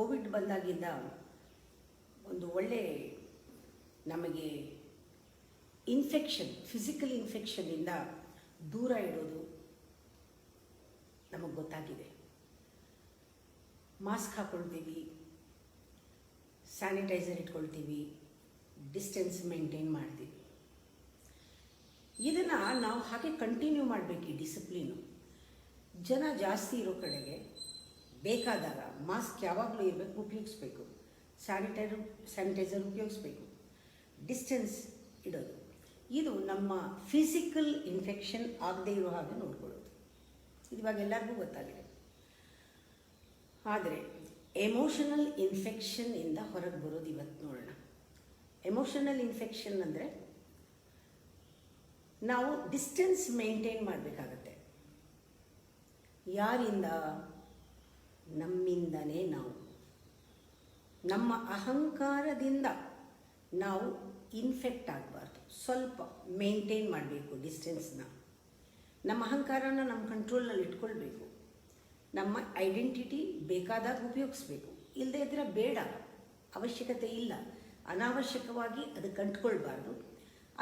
Covid ಬಂದಾಗಿಂದ ಒಂದು ಒಳ್ಳೆ ನಮಗೆ ಇನ್ಫೆಕ್ಷನ್, ಫಿಸಿಕಲ್ ಇನ್ಫೆಕ್ಷನ್ನಿಂದ ದೂರ ಇಡೋದು ನಮಗೆ ಗೊತ್ತಾಗಿದೆ. ಮಾಸ್ಕ್ ಹಾಕ್ಕೊಳ್ತೀವಿ, ಸ್ಯಾನಿಟೈಸರ್ ಇಟ್ಕೊಳ್ತೀವಿ, ಡಿಸ್ಟೆನ್ಸ್ ಮೇಂಟೈನ್ ಮಾಡ್ತೀವಿ. ಇದನ್ನು ನಾವು ಹಾಗೆ ಕಂಟಿನ್ಯೂ ಮಾಡಬೇಕು. ಈ ಡಿಸಿಪ್ಲೀನು ಜನ ಜಾಸ್ತಿ ಇರೋ ಕಡೆಗೆ ಬೇಕಾದಾಗ ಮಾಸ್ಕ್ ಯಾವಾಗಲೂ ಇರಬೇಕು, ಉಪಯೋಗಿಸ್ಬೇಕು. ಸ್ಯಾನಿಟೈಸರ್ ಉಪಯೋಗಿಸ್ಬೇಕು, ಡಿಸ್ಟೆನ್ಸ್ ಇಡೋದು. ಇದು ನಮ್ಮ ಫಿಸಿಕಲ್ ಇನ್ಫೆಕ್ಷನ್ ಆಗದೇ ಇರೋ ಹಾಗೆ ನೋಡ್ಕೊಳ್ಳೋದು. ಇದು ಇವಾಗ ಎಲ್ಲರಿಗೂ ಗೊತ್ತಾಗಿದೆ. ಆದರೆ ಎಮೋಷನಲ್ ಇನ್ಫೆಕ್ಷನ್ನಿಂದ ಹೊರಗೆ ಬರೋದು ಇವತ್ತು ನೋಡೋಣ. ಎಮೋಷನಲ್ ಇನ್ಫೆಕ್ಷನ್ ಅಂದರೆ ನಾವು ಡಿಸ್ಟೆನ್ಸ್ ಮೇಂಟೈನ್ ಮಾಡಬೇಕಾಗತ್ತೆ. ಯಾರಿಂದ? ನಮ್ಮಿಂದನೇ. ನಾವು ನಮ್ಮ ಅಹಂಕಾರದಿಂದ ನಾವು ಇನ್ಫೆಕ್ಟ್ ಆಗಬಾರ್ದು. ಸ್ವಲ್ಪ ಮೇಂಟೈನ್ ಮಾಡಬೇಕು ಡಿಸ್ಟೆನ್ಸ್ನ. ನಮ್ಮ ಅಹಂಕಾರನ ನಮ್ಮ ಕಂಟ್ರೋಲ್ನಲ್ಲಿ ಇಟ್ಕೊಳ್ಬೇಕು. ನಮ್ಮ ಐಡೆಂಟಿಟಿ ಬೇಕಾದಾಗ ಉಪಯೋಗಿಸ್ಬೇಕು, ಇಲ್ಲದೇ ಇದ್ದರೆ ಬೇಡ, ಅವಶ್ಯಕತೆ ಇಲ್ಲ. ಅನಾವಶ್ಯಕವಾಗಿ ಅದಕ್ಕೆ ಅಂಟ್ಕೊಳ್ಬಾರ್ದು,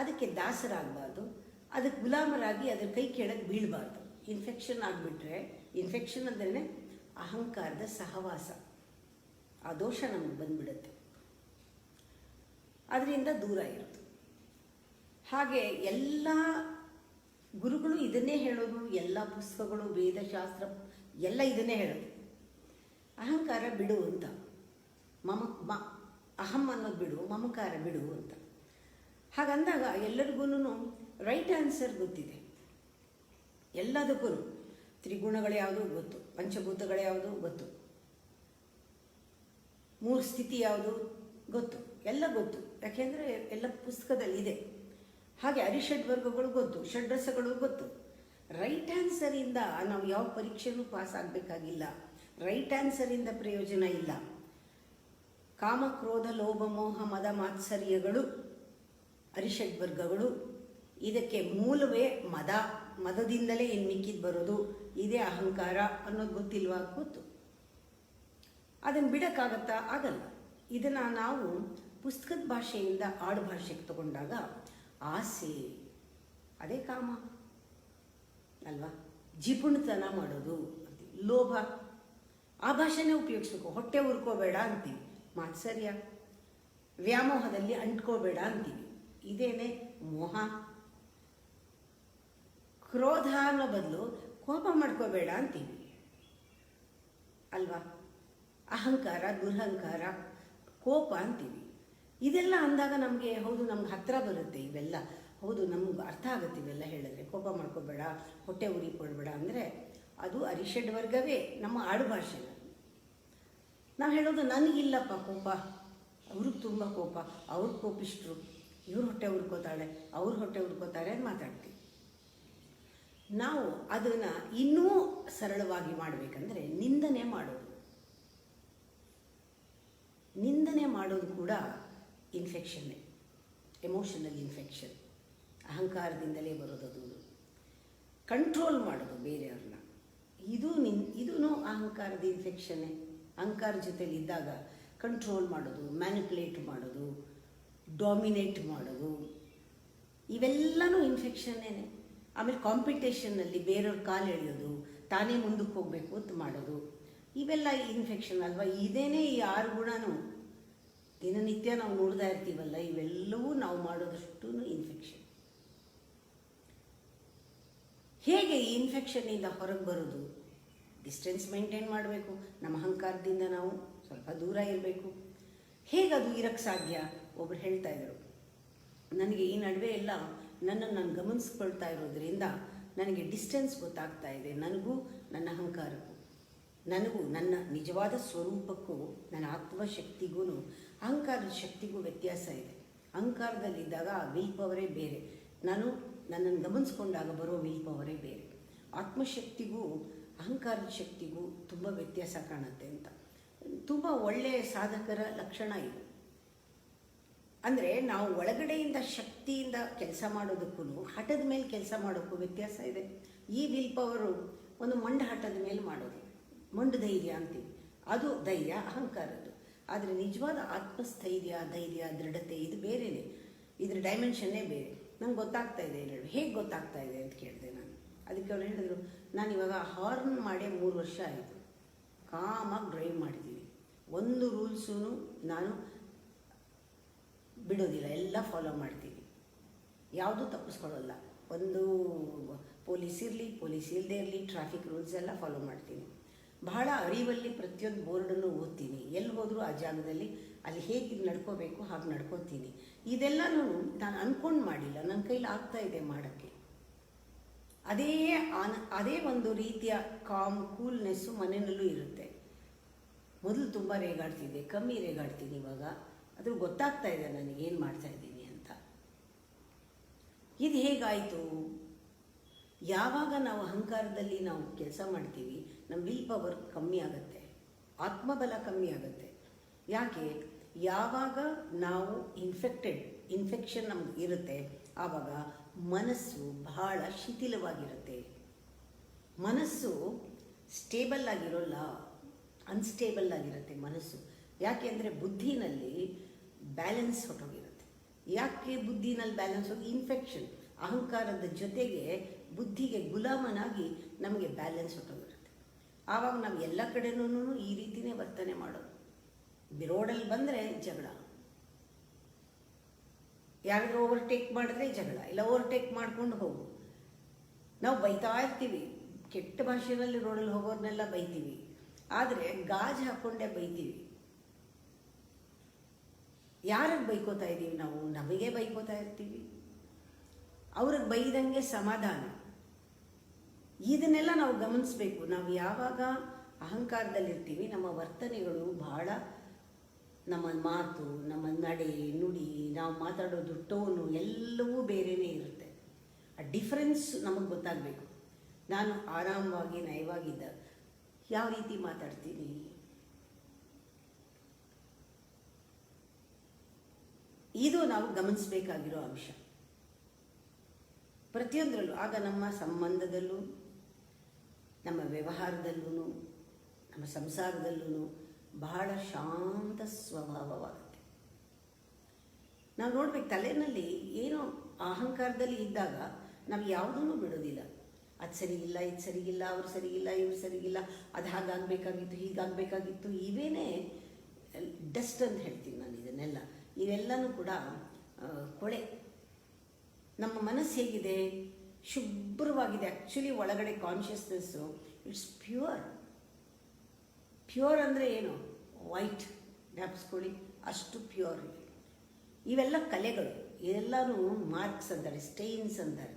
ಅದಕ್ಕೆ ದಾಸರಾಗಬಾರ್ದು, ಅದಕ್ಕೆ ಗುಲಾಮರಾಗಿ ಅದರ ಕೈ ಕೆಳಗೆ ಬೀಳಬಾರ್ದು. ಇನ್ಫೆಕ್ಷನ್ ಆಗಿಬಿಟ್ರೆ, ಇನ್ಫೆಕ್ಷನ್ ಅಂದ್ರೆ ಅಹಂಕಾರದ ಸಹವಾಸ, ಆ ದೋಷ ನಮಗೆ ಬಂದ್ಬಿಡುತ್ತೆ. ಅದರಿಂದ ದೂರ ಇರೋದು. ಹಾಗೆ ಎಲ್ಲ ಗುರುಗಳು ಇದನ್ನೇ ಹೇಳೋದು, ಎಲ್ಲ ಪುಸ್ತಕಗಳು, ವೇದಶಾಸ್ತ್ರ ಎಲ್ಲ ಇದನ್ನೇ ಹೇಳೋದು. ಅಹಂಕಾರ ಬಿಡು ಅಂತ, ಅಹಂ ಅನ್ನೋದು ಬಿಡು, ಮಮಕಾರ ಬಿಡು ಅಂತ. ಹಾಗಂದಾಗ ಎಲ್ಲರಿಗೂ ರೈಟ್ ಆನ್ಸರ್ ಗೊತ್ತಿದೆ. ಎಲ್ಲದಕ್ಕೂ ತ್ರಿಗುಣಗಳು ಯಾವುದು ಗೊತ್ತು, ಪಂಚಭೂತಗಳು ಯಾವುದು ಗೊತ್ತು, ಮೂರು ಸ್ಥಿತಿ ಯಾವುದು ಗೊತ್ತು, ಎಲ್ಲ ಗೊತ್ತು. ಯಾಕೆಂದರೆ ಎಲ್ಲ ಪುಸ್ತಕದಲ್ಲಿ ಇದೆ. ಹಾಗೆ ಅರಿಷಡ್ವರ್ಗಗಳು ಗೊತ್ತು, ಷಡ್ರಸಗಳು ಗೊತ್ತು. ರೈಟ್ ಆನ್ಸರಿಂದ ನಾವು ಯಾವ ಪರೀಕ್ಷೆನೂ ಪಾಸ್ ಆಗಬೇಕಾಗಿಲ್ಲ. ರೈಟ್ ಆನ್ಸರಿಂದ ಪ್ರಯೋಜನ ಇಲ್ಲ. ಕಾಮ, ಕ್ರೋಧ, ಲೋಭ, ಮೋಹ, ಮದ, ಮಾತ್ಸರ್ಯಗಳು ಅರಿಷಡ್ವರ್ಗಗಳು. ಇದಕ್ಕೆ ಮೂಲವೇ ಮದದಿಂದಲೇ ಇನ್ನು ಮಿಕ್ಕಿದ್ದು ಬರೋದು. ಇದೇ ಅಹಂಕಾರ ಅನ್ನೋದು ಗೊತ್ತಿಲ್ವಾ? ಗೊತ್ತು. ಅದನ್ನು ಬಿಡೋಕ್ಕಾಗತ್ತಾ? ಆಗಲ್ಲ. ಇದನ್ನು ನಾವು ಪುಸ್ತಕದ ಭಾಷೆಯಿಂದ ಆಡು ಭಾಷೆಗೆ ತಗೊಂಡಾಗ ಆಸೆ, ಅದೇ ಕಾಮ ಅಲ್ವಾ? ಜಿಪುಣತನ ಮಾಡೋದು ಅಂತೀವಿ. ಲೋಭ, ಆ ಭಾಷೆನೇ ಉಪಯೋಗಿಸ್ಬೇಕು. ಹೊಟ್ಟೆ ಉರ್ಕೋಬೇಡ ಅಂತೀವಿ. ಮಾತ್ಸರ್ಯ, ವ್ಯಾಮೋಹದಲ್ಲಿ ಅಂಟ್ಕೋಬೇಡ ಅಂತೀವಿ. ಇದೇನೆ ಮೋಹ. ಕ್ರೋಧ ಅನ್ನೋ ಬದಲು ಕೋಪ ಮಾಡ್ಕೋಬೇಡ ಅಂತೀವಿ ಅಲ್ವಾ? ಅಹಂಕಾರ, ದುರಹಂಕಾರ, ಕೋಪ ಅಂತೀವಿ. ಇದೆಲ್ಲ ಅಂದಾಗ ನಮಗೆ ಹೌದು, ನಮ್ಗೆ ಹತ್ತಿರ ಬರುತ್ತೆ ಇವೆಲ್ಲ. ಹೌದು, ನಮ್ಗೆ ಅರ್ಥ ಆಗುತ್ತೆ ಇವೆಲ್ಲ ಹೇಳಿದ್ರೆ. ಕೋಪ ಮಾಡ್ಕೋಬೇಡ, ಹೊಟ್ಟೆ ಉರಿಕೊಳ್ಬೇಡ ಅಂದರೆ ಅದು ಅರಿಷಡ್ವರ್ಗವೇ, ನಮ್ಮ ಆಡುಭಾಷೆ. ನಾವು ಹೇಳೋದು ನನಗಿಲ್ಲಪ್ಪ ಕೋಪ, ಅವ್ರಿಗೆ ತುಂಬ ಕೋಪ, ಅವ್ರ ಕೋಪಿಷ್ಟ್ರು, ಇವ್ರ ಹೊಟ್ಟೆ ಉರ್ಕೋತಾಳೆ, ಅವ್ರ ಹೊಟ್ಟೆ ಉರ್ಕೋತಾರೆ ಅಂತ ಮಾತಾಡ್ತೀವಿ. ನಾವು ಅದನ್ನು ಇನ್ನೂ ಸರಳವಾಗಿ ಮಾಡಬೇಕಂದ್ರೆ ನಿಂದನೆ ಮಾಡೋದು. ನಿಂದನೆ ಮಾಡೋದು ಕೂಡ ಇನ್ಫೆಕ್ಷನ್ನೇ, ಎಮೋಷನಲ್ ಇನ್ಫೆಕ್ಷನ್. ಅಹಂಕಾರದಿಂದಲೇ ಬರೋದದು. ಕಂಟ್ರೋಲ್ ಮಾಡೋದು ಬೇರೆಯವ್ರನ್ನ, ಇದೂ ಅಹಂಕಾರದ ಇನ್ಫೆಕ್ಷನ್ನೇ. ಅಹಂಕಾರ ಜೊತೆಲಿ ಇದ್ದಾಗ ಕಂಟ್ರೋಲ್ ಮಾಡೋದು, ಮ್ಯಾನಿಪುಲೇಟ್ ಮಾಡೋದು, ಡಾಮಿನೇಟ್ ಮಾಡೋದು, ಇವೆಲ್ಲನೂ ಇನ್ಫೆಕ್ಷನ್ನೇನೆ. ಆಮೇಲೆ ಕಾಂಪಿಟೇಷನ್ನಲ್ಲಿ ಬೇರೆಯವ್ರ ಕಾಲು ಎಳೆಯೋದು, ತಾನೇ ಮುಂದಕ್ಕೆ ಹೋಗಬೇಕು ಅಂತ ಮಾಡೋದು, ಇವೆಲ್ಲ ಇನ್ಫೆಕ್ಷನ್ ಅಲ್ವಾ? ಇದೇನೇ ಈ 6 ಗುಣನೂ ದಿನನಿತ್ಯ ನಾವು ನೋಡ್ತಾ ಇರ್ತೀವಲ್ಲ, ಇವೆಲ್ಲವೂ ನಾವು ಮಾಡೋದಷ್ಟು ಇನ್ಫೆಕ್ಷನ್. ಹೇಗೆ ಈ ಇನ್ಫೆಕ್ಷನ್ನಿಂದ ಹೊರಗೆ ಬರೋದು? ಡಿಸ್ಟೆನ್ಸ್ ಮೇಂಟೈನ್ ಮಾಡಬೇಕು. ನಮ್ಮ ಅಹಂಕಾರದಿಂದ ನಾವು ಸ್ವಲ್ಪ ದೂರ ಇರಬೇಕು. ಹೇಗದು ಇರೋಕ್ಕೆ ಸಾಧ್ಯ? ಒಬ್ರು ಹೇಳ್ತಾ ಇದ್ರು, ನನಗೆ ಈ ನಡುವೆ ಎಲ್ಲ ನನ್ನನ್ನು ನಾನು ಗಮನಿಸ್ಕೊಳ್ತಾ ಇರೋದ್ರಿಂದ ನನಗೆ ಡಿಸ್ಟೆನ್ಸ್ ಗೊತ್ತಾಗ್ತಾ ಇದೆ. ನನಗೂ ನನ್ನ ಅಹಂಕಾರಕ್ಕೂ, ನನಗೂ ನನ್ನ ನಿಜವಾದ ಸ್ವರೂಪಕ್ಕೂ, ನನ್ನ ಆತ್ಮಶಕ್ತಿಗೂ ಅಹಂಕಾರದ ಶಕ್ತಿಗೂ ವ್ಯತ್ಯಾಸ ಇದೆ. ಅಹಂಕಾರದಲ್ಲಿದ್ದಾಗ ಆ ವಿಲ್ ಪವರೇ ಬೇರೆ, ನನ್ನನ್ನು ಗಮನಿಸ್ಕೊಂಡಾಗ ಬರೋ ವಿಲ್ ಪವರೇ ಬೇರೆ. ಆತ್ಮಶಕ್ತಿಗೂ ಅಹಂಕಾರದ ಶಕ್ತಿಗೂ ತುಂಬ ವ್ಯತ್ಯಾಸ ಕಾಣುತ್ತೆ ಅಂತ. ತುಂಬ ಒಳ್ಳೆಯ ಸಾಧಕರ ಲಕ್ಷಣ ಇದು. ಅಂದರೆ ನಾವು ಒಳಗಡೆಯಿಂದ ಶಕ್ತಿಯಿಂದ ಕೆಲಸ ಮಾಡೋದಕ್ಕೂ ಹಠದ ಮೇಲೆ ಕೆಲಸ ಮಾಡೋಕ್ಕೂ ವ್ಯತ್ಯಾಸ ಇದೆ. ಈ ವಿಲ್ ಪವರು ಒಂದು ಮಂಡ ಹಠದ ಮೇಲೆ ಮಾಡೋದು, ಮಂಡು ಧೈರ್ಯ ಅಂತೀವಿ. ಅದು ಧೈರ್ಯ, ಅಹಂಕಾರದ್ದು. ಆದರೆ ನಿಜವಾದ ಆತ್ಮಸ್ಥೈರ್ಯ, ಧೈರ್ಯ, ದೃಢತೆ ಇದು ಬೇರೆಯೇ. ಇದ್ರ ಡೈಮೆನ್ಷನ್ನೇ ಬೇರೆ. ನಂಗೆ ಗೊತ್ತಾಗ್ತಾ ಇದೆ ಹೇಳಿ. ಹೇಗೆ ಗೊತ್ತಾಗ್ತಾ ಇದೆ ಅಂತ ಕೇಳಿದೆ ನಾನು. ಅದಕ್ಕೆ ಅವ್ರು ಹೇಳಿದ್ರು, ನಾನು ಇವಾಗ ಹಾರ್ನ್ ಮಾಡೇ 3 ವರ್ಷ ಆಯಿತು, ಕಾಮಾಗಿ ಡ್ರೈವ್ ಮಾಡಿದ್ದೀನಿ, ಒಂದು ರೂಲ್ಸೂ ನಾನು ಬಿಡೋದಿಲ್ಲ, ಎಲ್ಲ ಫಾಲೋ ಮಾಡ್ತೀನಿ, ಯಾವುದೂ ತಪ್ಪಿಸ್ಕೊಳ್ಳಲ್ಲ. ಒಂದು ಪೊಲೀಸ್ ಇರಲಿ, ಪೊಲೀಸ್ ಇಲ್ಲದೆ ಇರಲಿ, ಟ್ರಾಫಿಕ್ ರೂಲ್ಸ್ ಎಲ್ಲ ಫಾಲೋ ಮಾಡ್ತೀನಿ. ಬಹಳ ಅರಿವಲ್ಲಿ ಪ್ರತಿಯೊಂದು ಬೋರ್ಡನ್ನು ಓದ್ತೀನಿ. ಎಲ್ಲಿ ಹೋದರೂ ಆ ಜಾಗದಲ್ಲಿ ಅಲ್ಲಿ ಹೇಗೆ ನಡ್ಕೋಬೇಕು ಹಾಗೆ ನಡ್ಕೋತೀನಿ. ಇದೆಲ್ಲನೂ ನಾನು ಅಂದ್ಕೊಂಡು ಮಾಡಿಲ್ಲ, ನನ್ನ ಕೈಲಿ ಆಗ್ತಾ ಇದೆ ಮಾಡೋಕ್ಕೆ. ಅದೇ ಒಂದು ರೀತಿಯ ಕಾಮ್, ಕೂಲ್ನೆಸ್ಸು ಮನೆಯಲ್ಲೂ ಇರುತ್ತೆ. ಮೊದಲು ತುಂಬ ರೇಗಾಡ್ತಿದ್ದೆ, ಕಮ್ಮಿ ರೇಗಾಡ್ತೀನಿ ಇವಾಗ. ಅದು ಗೊತ್ತಾಗ್ತಾ ಇದೆ ನನಗೆ ಏನು ಮಾಡ್ತಾ ಇದ್ದೀನಿ ಅಂತ. ಇದು ಹೇಗಾಯಿತು? ಯಾವಾಗ ನಾವು ಅಹಂಕಾರದಲ್ಲಿ ನಾವು ಕೆಲಸ ಮಾಡ್ತೀವಿ, ನಮ್ಮ ವಿಲ್ ಪವರ್ ಕಮ್ಮಿ ಆಗುತ್ತೆ, ಆತ್ಮಬಲ ಕಮ್ಮಿ ಆಗುತ್ತೆ. ಯಾಕೆ? ಯಾವಾಗ ನಾವು ಇನ್ಫೆಕ್ಷನ್ ನಮ್ಗೆ ಇರುತ್ತೆ, ಆವಾಗ ಮನಸ್ಸು ಬಹಳ ಶಿಥಿಲವಾಗಿರುತ್ತೆ. ಮನಸ್ಸು ಸ್ಟೇಬಲ್ ಆಗಿರೋಲ್ಲ, ಅನ್ಸ್ಟೇಬಲ್ ಆಗಿರುತ್ತೆ ಮನಸ್ಸು. ಯಾಕೆ ಅಂದರೆ ಬುದ್ಧಿನಲ್ಲಿ ಬ್ಯಾಲೆನ್ಸ್ ಹೊರಟೋಗಿರುತ್ತೆ. ಯಾಕೆ ಬುದ್ಧಿನಲ್ಲಿ ಬ್ಯಾಲೆನ್ಸ್ ಹೋಗಿ? ಇನ್ಫೆಕ್ಷನ್, ಅಹಂಕಾರದ ಜೊತೆಗೆ ಬುದ್ಧಿಗೆ ಗುಲಾಮನಾಗಿ ನಮಗೆ ಬ್ಯಾಲೆನ್ಸ್ ಹೊರಟೋಗಿರುತ್ತೆ. ಆವಾಗ ನಾವು ಎಲ್ಲ ಕಡೆನೂ ಈ ರೀತಿಯೇ ವರ್ತನೆ ಮಾಡೋದು. ರೋಡಲ್ಲಿ ಬಂದರೆ ಜಗಳ, ಯಾರಾದರೂ ಓವರ್ಟೇಕ್ ಮಾಡಿದ್ರೆ ಜಗಳ, ಇಲ್ಲ ಓವರ್ಟೇಕ್ ಮಾಡ್ಕೊಂಡು ಹೋಗು. ನಾವು ಬೈತಾ ಇರ್ತೀವಿ, ಕೆಟ್ಟ ಭಾಷೆಯಲ್ಲಿ ರೋಡಲ್ಲಿ ಹೋಗೋರ್ನೆಲ್ಲ ಬೈತೀವಿ, ಆದರೆ ಗಾಜು ಹಾಕ್ಕೊಂಡೇ ಬೈತೀವಿ. ಯಾರಿಗೆ ಬೈಕೋತಾ ಇದ್ದೀವಿ ನಾವು? ನಮಗೆ ಬೈಕೋತಾ ಇರ್ತೀವಿ. ಅವ್ರಿಗೆ ಬೈದಂಗೆ ಸಮಾಧಾನ. ಇದನ್ನೆಲ್ಲ ನಾವು ಗಮನಿಸಬೇಕು. ನಾವು ಯಾವಾಗ ಅಹಂಕಾರದಲ್ಲಿರ್ತೀವಿ, ನಮ್ಮ ವರ್ತನೆಗಳು ಬಹಳ, ನಮ್ಮ ಮಾತು, ನಮ್ಮ ನಡೆ, ನುಡಿ, ನಾವು ಮಾತಾಡೋದು, ಟೋನು ಎಲ್ಲವೂ ಬೇರೆಯೇ ಇರುತ್ತೆ. ಆ ಡಿಫ್ರೆನ್ಸ್ ನಮಗೆ ಗೊತ್ತಾಗಬೇಕು. ನಾನು ಆರಾಮವಾಗಿ ನಯವಾಗಿದ್ದ ಯಾವ ರೀತಿ ಮಾತಾಡ್ತೀನಿ, ಇದು ನಾವು ಗಮನಿಸಬೇಕಾಗಿರೋ ಅಂಶ ಪ್ರತಿಯೊಂದರಲ್ಲೂ. ಆಗ ನಮ್ಮ ಸಂಬಂಧದಲ್ಲೂ, ನಮ್ಮ ವ್ಯವಹಾರದಲ್ಲೂ, ನಮ್ಮ ಸಂಸಾರದಲ್ಲೂ ಬಹಳ ಶಾಂತ ಸ್ವಭಾವವಾಗುತ್ತೆ. ನಾವು ನೋಡ್ಬೇಕು, ತಲೆಯಲ್ಲಿ ಏನೋ ಅಹಂಕಾರದಲ್ಲಿ ಇದ್ದಾಗ ನಾವು ಯಾವುದೂ ಬಿಡೋದಿಲ್ಲ. ಅದು ಸರಿಗಿಲ್ಲ, ಇದು ಸರಿಗಿಲ್ಲ, ಅವ್ರು ಸರಿಗಿಲ್ಲ, ಇವ್ರು ಸರಿಗಿಲ್ಲ, ಅದು ಹಾಗಾಗಬೇಕಾಗಿತ್ತು, ಹೀಗಾಗಬೇಕಾಗಿತ್ತು, ಇವೇನೇ ಡಸ್ಟ್ ಅಂತ ಹೇಳ್ತೀನಿ ನಾನು. ಇವೆಲ್ಲನೂ ಕೂಡ ಕೊಳೆ. ನಮ್ಮ ಮನಸ್ಸು ಹೇಗಿದೆ? ಶುಭ್ರವಾಗಿದೆ. ಆ್ಯಕ್ಚುಲಿ ಒಳಗಡೆ ಕಾನ್ಷಿಯಸ್ನೆಸ್ಸು ಇಟ್ಸ್ ಪ್ಯೂರ್. ಪ್ಯೂರ್ ಅಂದರೆ ಏನು? ವೈಟ್ ಜ್ಞಾಪಿಸ್ಕೊಳ್ಳಿ, ಅಷ್ಟು ಪ್ಯೂರ್. ಇವೆಲ್ಲ ಕಲೆಗಳು, ಇವೆಲ್ಲನೂ ಮಾರ್ಕ್ಸ್ ಅಂತಾರೆ, ಸ್ಟೈನ್ಸ್ ಅಂತಾರೆ.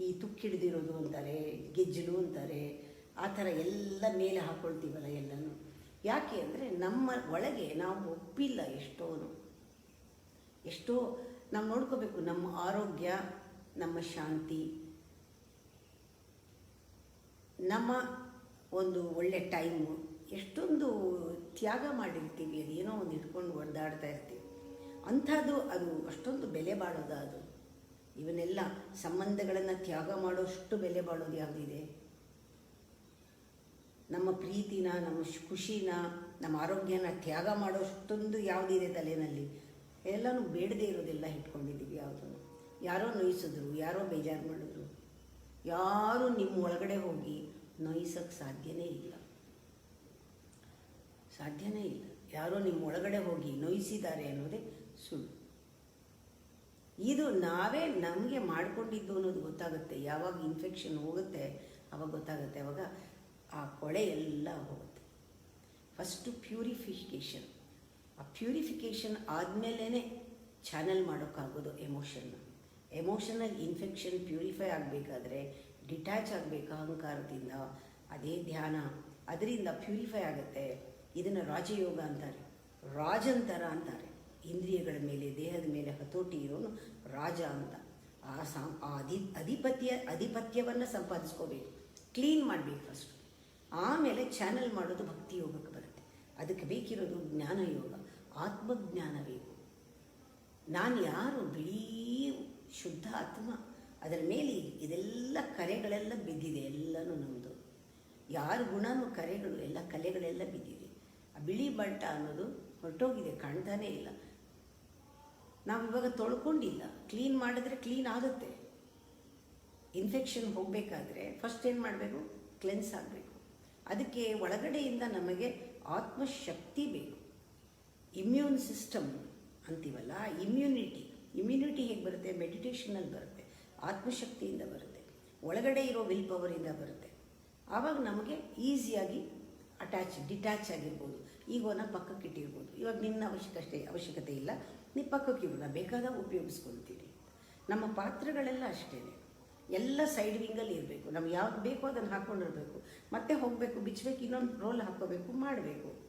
ಈ ತುಕ್ಕಿಡ್ದಿರೋದು ಅಂತಾರೆ, ಗೆಜ್ಜಲು ಅಂತಾರೆ, ಆ ಥರ ಎಲ್ಲ ಮೇಲೆ ಹಾಕ್ಕೊಳ್ತೀವಲ್ಲ ಎಲ್ಲನೂ. ಯಾಕೆ ಅಂದರೆ ನಮ್ಮ ಒಳಗೆ ನಾವು ಒಪ್ಪಿಲ್ಲ ಎಷ್ಟೋ ನಾವು ನೋಡ್ಕೋಬೇಕು. ನಮ್ಮ ಆರೋಗ್ಯ, ನಮ್ಮ ಶಾಂತಿ, ನಮ್ಮ ಒಂದು ಒಳ್ಳೆ ಟೈಮು, ಎಷ್ಟೊಂದು ತ್ಯಾಗ ಮಾಡಿರ್ತೀವಿ. ಅದೇನೋ ಒಂದು ಇಟ್ಕೊಂಡು ಒಡೆದಾಡ್ತಾ ಇರ್ತೀವಿ. ಅಂಥದ್ದು ಅದು ಅಷ್ಟೊಂದು ಬೆಲೆ ಬಾಳೋದ ಅದು? ಇವನ್ನೆಲ್ಲ ಸಂಬಂಧಗಳನ್ನು ತ್ಯಾಗ ಮಾಡೋಷ್ಟು ಬೆಲೆ ಬಾಳೋದು ಯಾವುದಿದೆ? ನಮ್ಮ ಪ್ರೀತಿನ, ನಮ್ಮ ಖುಷಿನ, ನಮ್ಮ ಆರೋಗ್ಯನ ತ್ಯಾಗ ಮಾಡೋಷ್ಟೊಂದು ಯಾವುದಿದೆ ತಲೆಯಲ್ಲಿ? ಎಲ್ಲನೂ ಬೇಡದೇ ಇರೋದೆಲ್ಲ ಇಟ್ಕೊಂಡಿದ್ದೀವಿ. ಯಾವುದನ್ನು ಯಾರೋ ನೋಯಿಸಿದ್ರು, ಯಾರೋ ಬೇಜಾರು ಮಾಡಿದ್ರು, ಯಾರೂ ನಿಮ್ಮ ಒಳಗಡೆ ಹೋಗಿ ನೋಯಿಸೋಕ್ಕೆ ಸಾಧ್ಯನೇ ಇಲ್ಲ. ಯಾರೋ ನಿಮ್ಮ ಒಳಗಡೆ ಹೋಗಿ ನೋಯಿಸಿದ್ದಾರೆ ಅನ್ನೋದೇ ಸುಳ್ಳು. ಇದು ನಾವೇ ನಮಗೆ ಮಾಡಿಕೊಂಡಿದ್ದು ಅನ್ನೋದು ಗೊತ್ತಾಗುತ್ತೆ. ಯಾವಾಗ ಇನ್ಫೆಕ್ಷನ್ ಹೋಗುತ್ತೆ ಆವಾಗ ಗೊತ್ತಾಗುತ್ತೆ. ಆವಾಗ ಆ ಕೊಳೆ ಎಲ್ಲ ಹೋಗುತ್ತೆ. First purification. ಆ ಪ್ಯೂರಿಫಿಕೇಷನ್ ಆದಮೇಲೇ ಚಾನಲ್ ಮಾಡೋಕ್ಕಾಗೋದು ಎಮೋಷನಲ್ ಇನ್ಫೆಕ್ಷನ್ ಪ್ಯೂರಿಫೈ ಆಗಬೇಕಾದ್ರೆ ಡಿಟ್ಯಾಚ್ ಆಗಬೇಕು ಅಹಂಕಾರದಿಂದ. ಅದೇ ಧ್ಯಾನ, ಅದರಿಂದ ಪ್ಯೂರಿಫೈ ಆಗುತ್ತೆ. ಇದನ್ನು ರಾಜಯೋಗ ಅಂತಾರೆ, ರಾಜಂತರ ಅಂತಾರೆ. ಇಂದ್ರಿಯಗಳ ಮೇಲೆ, ದೇಹದ ಮೇಲೆ ಹತೋಟಿ ಇರೋನು ರಾಜ ಅಂತ. ಆ ಅಧಿಪತ್ಯವನ್ನು ಸಂಪಾದಿಸ್ಕೋಬೇಕು, ಕ್ಲೀನ್ ಮಾಡಬೇಕು ಫಸ್ಟ್. ಆಮೇಲೆ ಚಾನಲ್ ಮಾಡೋದು ಭಕ್ತಿ ಯೋಗಕ್ಕೆ ಬರುತ್ತೆ. ಅದಕ್ಕೆ ಬೇಕಿರೋದು ಜ್ಞಾನಯೋಗ, ಆತ್ಮಜ್ಞಾನ ಬೇಕು. ನಾನು ಯಾರು? ಬಿಳಿ ಶುದ್ಧ ಆತ್ಮ. ಅದರ ಮೇಲೆ ಇದೆಲ್ಲ ಕರೆಗಳೆಲ್ಲ ಬಿದ್ದಿದೆ, ಎಲ್ಲನೂ ನಮ್ಮದು. ಯಾರ ಗುಣನೂ ಕರೆಗಳು ಎಲ್ಲ ಕಲೆಗಳೆಲ್ಲ ಬಿದ್ದಿದೆ. ಆ ಬಿಳಿ ಬಂಟ ಅನ್ನೋದು ಹೊರಟೋಗಿದೆ, ಕಾಣ್ತಾನೇ ಇಲ್ಲ. ನಾವು ಇವಾಗ ತೊಳ್ಕೊಂಡಿಲ್ಲ, ಕ್ಲೀನ್ ಮಾಡಿದ್ರೆ ಕ್ಲೀನ್ ಆಗುತ್ತೆ. ಇನ್ಫೆಕ್ಷನ್ ಹೋಗಬೇಕಾದ್ರೆ ಫಸ್ಟ್ ಏನು ಮಾಡಬೇಕು? ಕ್ಲೆನ್ಸ್ ಆಗಬೇಕು. ಅದಕ್ಕೆ ಒಳಗಡೆಯಿಂದ ನಮಗೆ ಆತ್ಮಶಕ್ತಿ ಬೇಕು. ಇಮ್ಯೂನ್ ಸಿಸ್ಟಮ್ ಅಂತೀವಲ್ಲ, ಇಮ್ಯುನಿಟಿ ಹೇಗೆ ಬರುತ್ತೆ? ಮೆಡಿಟೇಷನಲ್ಲಿ ಬರುತ್ತೆ, ಆತ್ಮಶಕ್ತಿಯಿಂದ ಬರುತ್ತೆ, ಒಳಗಡೆ ಇರೋ ವಿಲ್ ಪವರಿಂದ ಬರುತ್ತೆ. ಆವಾಗ ನಮಗೆ ಈಸಿಯಾಗಿ ಡಿಟ್ಯಾಚ್ ಆಗಿರ್ಬೋದು. ಈಗೋನ ಪಕ್ಕಕ್ಕೆ ಇಟ್ಟಿರ್ಬೋದು. ಇವಾಗ ನಿನ್ನ ಅವಶ್ಯಕತೆ ಇಲ್ಲ, ನೀವು ಪಕ್ಕಕ್ಕೆ ಇರೋಣ, ಬೇಕಾದಾಗ ಉಪಯೋಗಿಸ್ಕೊಳ್ತೀರಿ. ನಮ್ಮ ಪಾತ್ರೆಗಳೆಲ್ಲ ಅಷ್ಟೇ, ಎಲ್ಲ ಸೈಡ್ ವಿಂಗಲ್ಲಿ ಇರಬೇಕು. ನಮ್ಗೆ ಯಾವ್ದು ಬೇಕೋ ಅದನ್ನು ಹಾಕ್ಕೊಂಡಿರ್ಬೇಕು. ಮತ್ತೆ ಹೋಗಬೇಕು, ಬಿಚ್ಚಬೇಕು, ಇನ್ನೊಂದು ರೋಲ್ ಹಾಕ್ಕೋಬೇಕು, ಮಾಡಬೇಕು.